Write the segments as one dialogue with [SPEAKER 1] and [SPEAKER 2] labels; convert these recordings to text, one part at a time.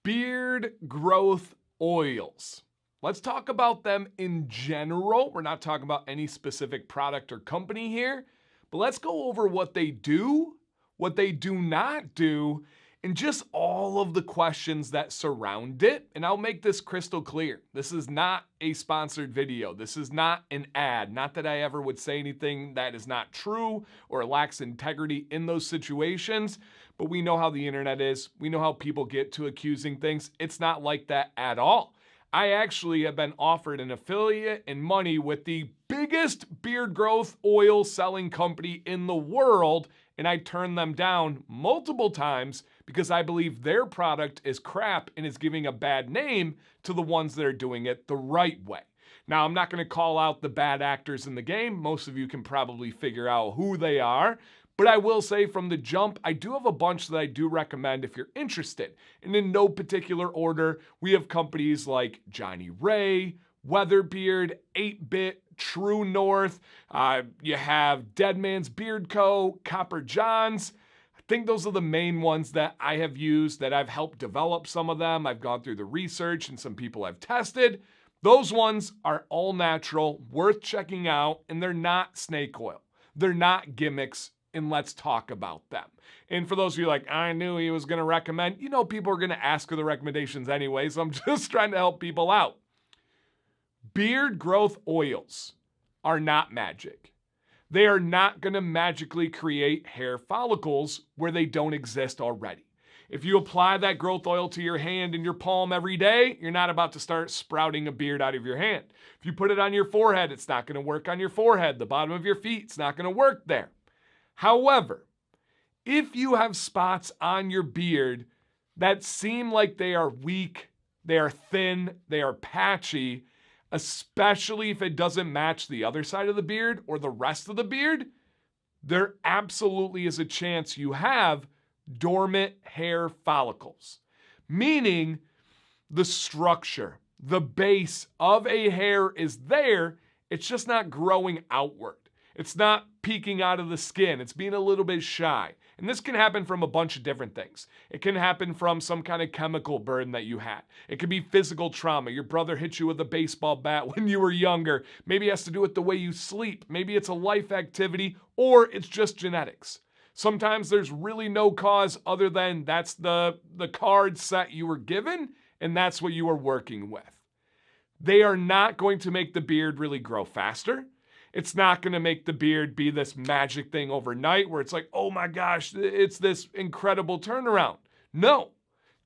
[SPEAKER 1] beard growth oils. Let's talk about them in general. We're not talking about any specific product or company here, but let's go over what they do, what they do not do, and just all of the questions that surround it. And I'll make this crystal clear. This is not a sponsored video. This is not an ad. Not that I ever would say anything that is not true or lacks integrity in those situations, but we know how the internet is. We know how people get to accusing things. It's not like that at all. I actually have been offered an affiliate and money with the biggest beard growth oil selling company in the world, and I turned them down multiple times because I believe their product is crap and is giving a bad name to the ones that are doing it the right way. Now, I'm not going to call out the bad actors in the game. Most of you can probably figure out who they are. But I will say from the jump, I do have a bunch that I do recommend if you're interested. And in no particular order, we have companies like Johnny Ray, Weatherbeard, 8-Bit, True North. You have Dead Man's Beard Co., Copper Johns. I think those are the main ones that I have used, that I've helped develop some of them. I've gone through the research and some people I've tested. Those ones are all natural, worth checking out, and they're not snake oil. They're not gimmicks. And let's talk about them. And for those of you like, I knew he was going to recommend, people are going to ask for the recommendations anyway, so I'm just trying to help people out. Beard growth oils are not magic. They are not going to magically create hair follicles where they don't exist already. If you apply that growth oil to your hand and your palm every day, you're not about to start sprouting a beard out of your hand. If you put it on your forehead, it's not going to work on your forehead. The bottom of your feet, it's not going to work there. However, if you have spots on your beard that seem like they are weak, they are thin, they are patchy, especially if it doesn't match the other side of the beard or the rest of the beard, there absolutely is a chance you have dormant hair follicles. Meaning the structure, the base of a hair is there, it's just not growing outward. It's not peeking out of the skin. It's being a little bit shy. And this can happen from a bunch of different things. It can happen from some kind of chemical burn that you had. It could be physical trauma. Your brother hit you with a baseball bat when you were younger. Maybe it has to do with the way you sleep. Maybe it's a life activity, or it's just genetics. Sometimes there's really no cause other than that's the card set you were given, and that's what you were working with. They are not going to make the beard really grow faster. It's not going to make the beard be this magic thing overnight where it's like, oh my gosh, it's this incredible turnaround. No.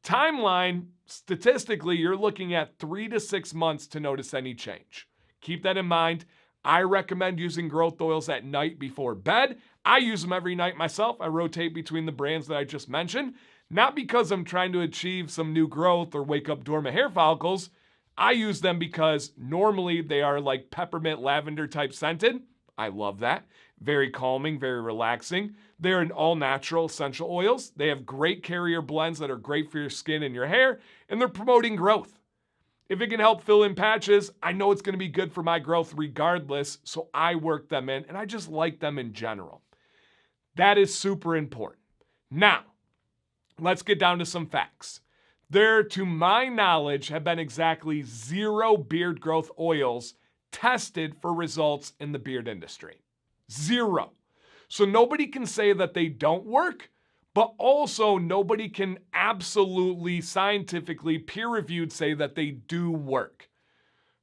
[SPEAKER 1] Timeline, statistically, you're looking at 3 to 6 months to notice any change. Keep that in mind. I recommend using growth oils at night before bed. I use them every night myself. I rotate between the brands that I just mentioned, not because I'm trying to achieve some new growth or wake up dormant hair follicles. I use them because normally they are like peppermint lavender type scented. I love that. Very calming, very relaxing. They're an all natural essential oils. They have great carrier blends that are great for your skin and your hair, and they're promoting growth. If it can help fill in patches, I know it's going to be good for my growth regardless, so I work them in, and I just like them in general. That is super important. Now, let's get down to some facts. There, to my knowledge, have been exactly 0 beard growth oils tested for results in the beard industry. 0. So nobody can say that they don't work, but also nobody can absolutely scientifically peer-reviewed say that they do work.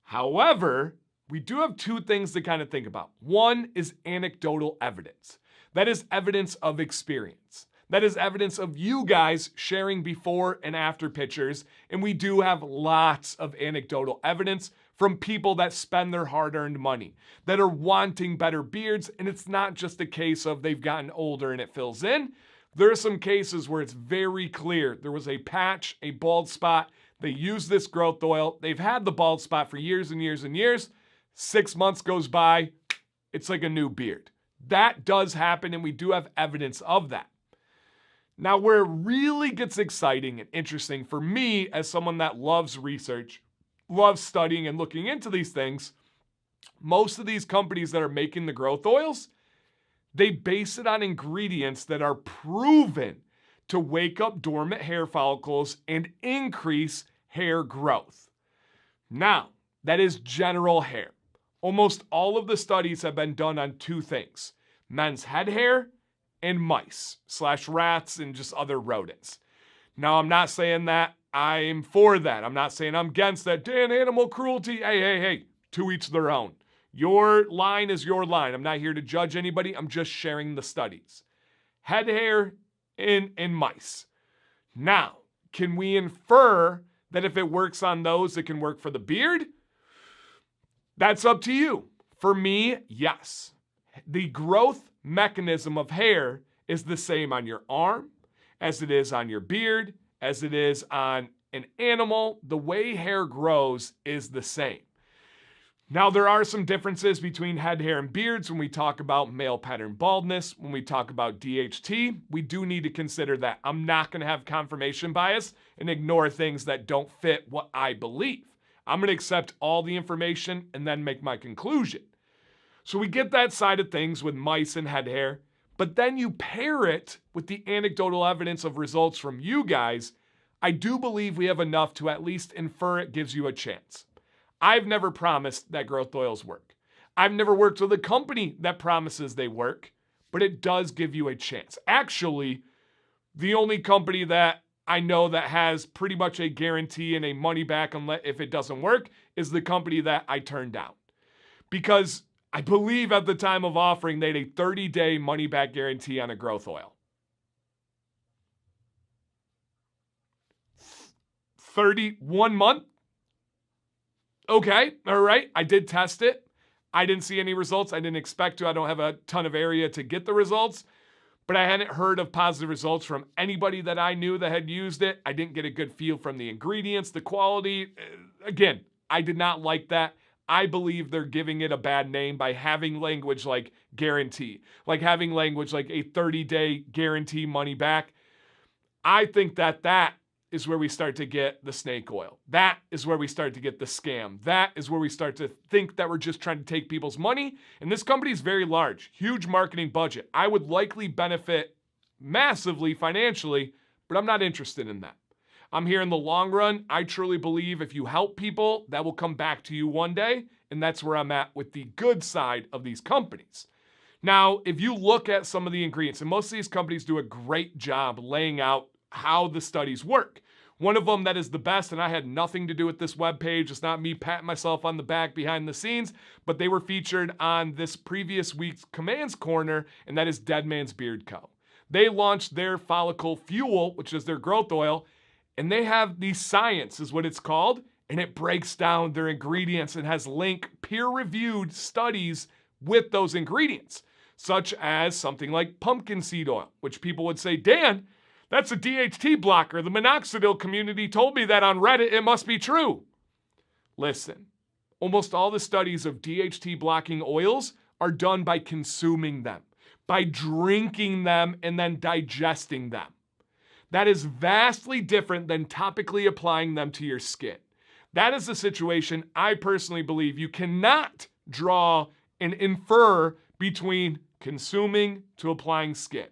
[SPEAKER 1] However, we do have 2 things to kind of think about. One is anecdotal evidence. That is evidence of experience. That is evidence of you guys sharing before and after pictures, and we do have lots of anecdotal evidence from people that spend their hard-earned money, that are wanting better beards, and it's not just a case of they've gotten older and it fills in. There are some cases where it's very clear there was a patch, a bald spot, they used this growth oil, they've had the bald spot for years and years and years, 6 months goes by, it's like a new beard. That does happen, and we do have evidence of that. Now, where it really gets exciting and interesting for me as someone that loves research, loves studying and looking into these things, most of these companies that are making the growth oils, they base it on ingredients that are proven to wake up dormant hair follicles and increase hair growth. Now, that is general hair. Almost all of the studies have been done on two things: men's head hair and mice / rats and just other rodents. Now, I'm not saying that I'm for that. I'm not saying I'm against that. Dan, animal cruelty. Hey, to each their own. Your line is your line. I'm not here to judge anybody. I'm just sharing the studies. Head hair and mice. Now, can we infer that if it works on those, it can work for the beard? That's up to you. For me, yes. The growth mechanism of hair is the same on your arm as it is on your beard, as it is on an animal. The way hair grows is the same. Now, there are some differences between head hair and beards when we talk about male pattern baldness. When we talk about DHT, we do need to consider that. I'm not going to have confirmation bias and ignore things that don't fit what I believe. I'm going to accept all the information and then make my conclusion. So we get that side of things with mice and head hair, but then you pair it with the anecdotal evidence of results from you guys. I do believe we have enough to at least infer it gives you a chance. I've never promised that growth oils work. I've never worked with a company that promises they work, but it does give you a chance. Actually, the only company that I know that has pretty much a guarantee and a money back if it doesn't work is the company that I turned down. Because I believe at the time of offering, they had a 30-day money back guarantee on a growth oil. 31 month? Okay, all right. I did test it. I didn't see any results. I didn't expect to. I don't have a ton of area to get the results, but I hadn't heard of positive results from anybody that I knew that had used it. I didn't get a good feel from the ingredients, the quality. Again, I did not like that. I believe they're giving it a bad name by having language like guarantee, like having language like a 30-day guarantee money back. I think that is where we start to get the snake oil. That is where we start to get the scam. That is where we start to think that we're just trying to take people's money. And this company is very large, huge marketing budget. I would likely benefit massively financially, but I'm not interested in that. I'm here in the long run. I truly believe if you help people, that will come back to you one day. And that's where I'm at with the good side of these companies. Now, if you look at some of the ingredients, and most of these companies do a great job laying out how the studies work. One of them that is the best, and I had nothing to do with this webpage, it's not me patting myself on the back behind the scenes, but they were featured on this previous week's Commands Corner, and that is Dead Man's Beard Co. They launched their Follicle Fuel, which is their growth oil, and they have the science, is what it's called, and it breaks down their ingredients and has peer-reviewed studies with those ingredients, such as something like pumpkin seed oil, which people would say, Dan, that's a DHT blocker. The minoxidil community told me that on Reddit. It must be true. Listen, almost all the studies of DHT blocking oils are done by consuming them, by drinking them and then digesting them. That is vastly different than topically applying them to your skin. That is a situation I personally believe you cannot draw and infer between consuming to applying skin.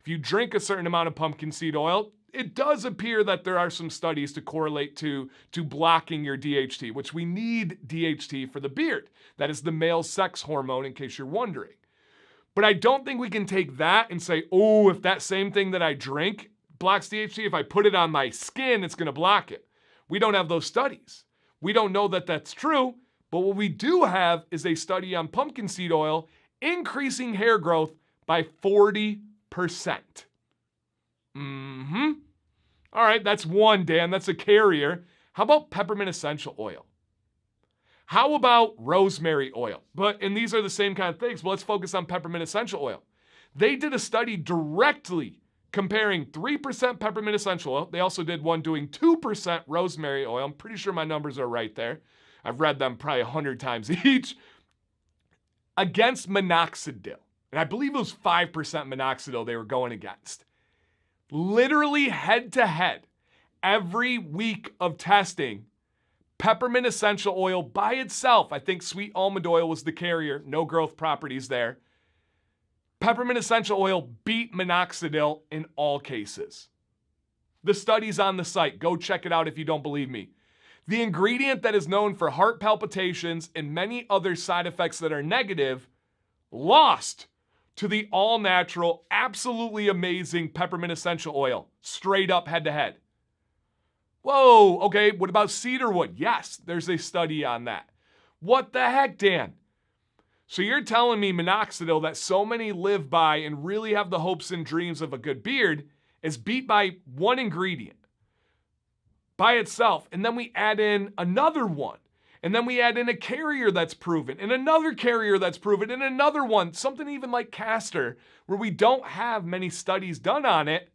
[SPEAKER 1] If you drink a certain amount of pumpkin seed oil, it does appear that there are some studies to correlate to blocking your DHT, which we need DHT for the beard. That is the male sex hormone, in case you're wondering. But I don't think we can take that and say, oh, if that same thing that I drink blocks DHT, if I put it on my skin, it's going to block it. We don't have those studies. We don't know that that's true, but what we do have is a study on pumpkin seed oil increasing hair growth by 40%. All right, that's one, Dan. That's a carrier. How about peppermint essential oil? How about rosemary oil? And these are the same kind of things, but let's focus on peppermint essential oil. They did a study directly comparing 3% peppermint essential oil. They also did one doing 2% rosemary oil. I'm pretty sure my numbers are right there. I've read them probably 100 times each. Against minoxidil. And I believe it was 5% minoxidil they were going against. Literally head to head, every week of testing, peppermint essential oil by itself, I think sweet almond oil was the carrier, no growth properties there. Peppermint essential oil beat minoxidil in all cases. The study's on the site. Go check it out if you don't believe me. The ingredient that is known for heart palpitations and many other side effects that are negative lost to the all-natural, absolutely amazing peppermint essential oil, straight up head to head. Whoa, okay, what about cedarwood? Yes, there's a study on that. What the heck, Dan? So you're telling me minoxidil that so many live by and really have the hopes and dreams of a good beard is beat by one ingredient by itself, and then we add in another one, and then we add in a carrier that's proven, and another carrier that's proven, and another one, something even like castor, where we don't have many studies done on it,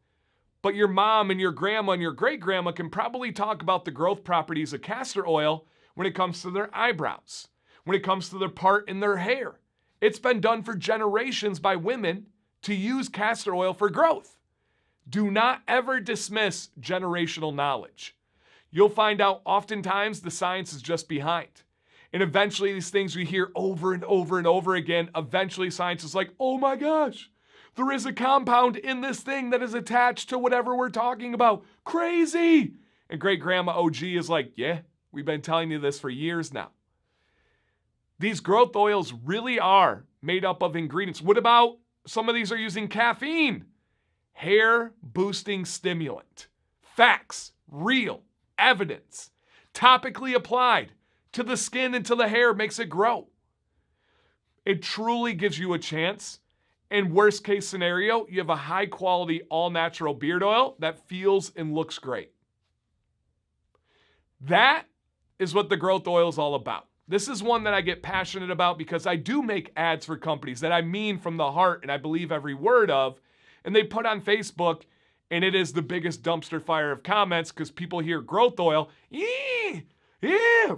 [SPEAKER 1] but your mom and your grandma and your great-grandma can probably talk about the growth properties of castor oil when it comes to their eyebrows, when it comes to their part in their hair. It's been done for generations by women to use castor oil for growth. Do not ever dismiss generational knowledge. You'll find out oftentimes the science is just behind. And eventually these things we hear over and over and over again, eventually science is like, oh my gosh, there is a compound in this thing that is attached to whatever we're talking about. Crazy. And great grandma OG is like, yeah, we've been telling you this for years now. These growth oils really are made up of ingredients. What about some of these are using caffeine? Hair boosting stimulant. Facts, real. Evidence, topically applied to the skin and to the hair, makes it grow. It truly gives you a chance. In worst case scenario, you have a high quality, all natural beard oil that feels and looks great. That is what the growth oil is all about. This is one that I get passionate about because I do make ads for companies that I mean from the heart and I believe every word of, and they put on Facebook. And it is the biggest dumpster fire of comments because people hear growth oil,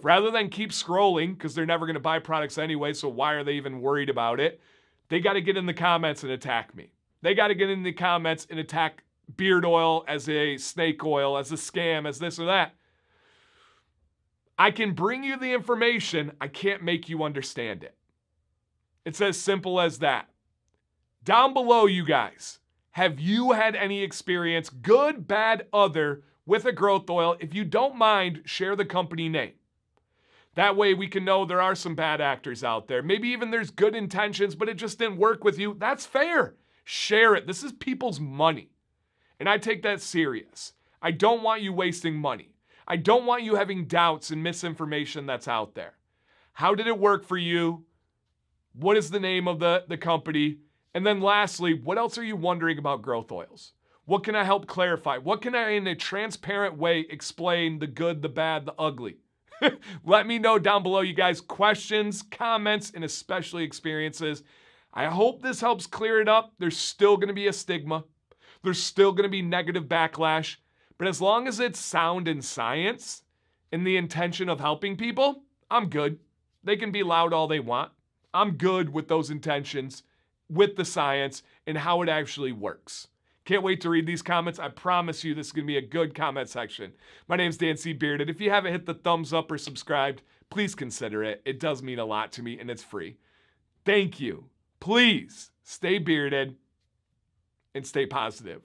[SPEAKER 1] rather than keep scrolling because they're never going to buy products anyway, so why are they even worried about it? They got to get in the comments and attack me. They got to get in the comments and attack beard oil as a snake oil, as a scam, as this or that. I can bring you the information. I can't make you understand it. It's as simple as that. Down below, you guys. Have you had any experience, good, bad, other, with a growth oil? If you don't mind, share the company name. That way we can know there are some bad actors out there. Maybe even there's good intentions, but it just didn't work with you. That's fair. Share it. This is people's money. And I take that serious. I don't want you wasting money. I don't want you having doubts and misinformation that's out there. How did it work for you? What is the name of the company? And then lastly, what else are you wondering about growth oils? What can I help clarify? What can I, in a transparent way, explain the good, the bad, the ugly? Let me know down below, you guys, questions, comments, and especially experiences. I hope this helps clear it up. There's still going to be a stigma. There's still going to be negative backlash. But as long as it's sound in science and the intention of helping people, I'm good. They can be loud all they want. I'm good with those intentions, with the science and how it actually works. Can't wait to read these comments. I promise you this is going to be a good comment section. My name's Dan C. Bearded. If you haven't hit the thumbs up or subscribed, please consider it. It does mean a lot to me and it's free. Thank you. Please stay bearded and stay positive.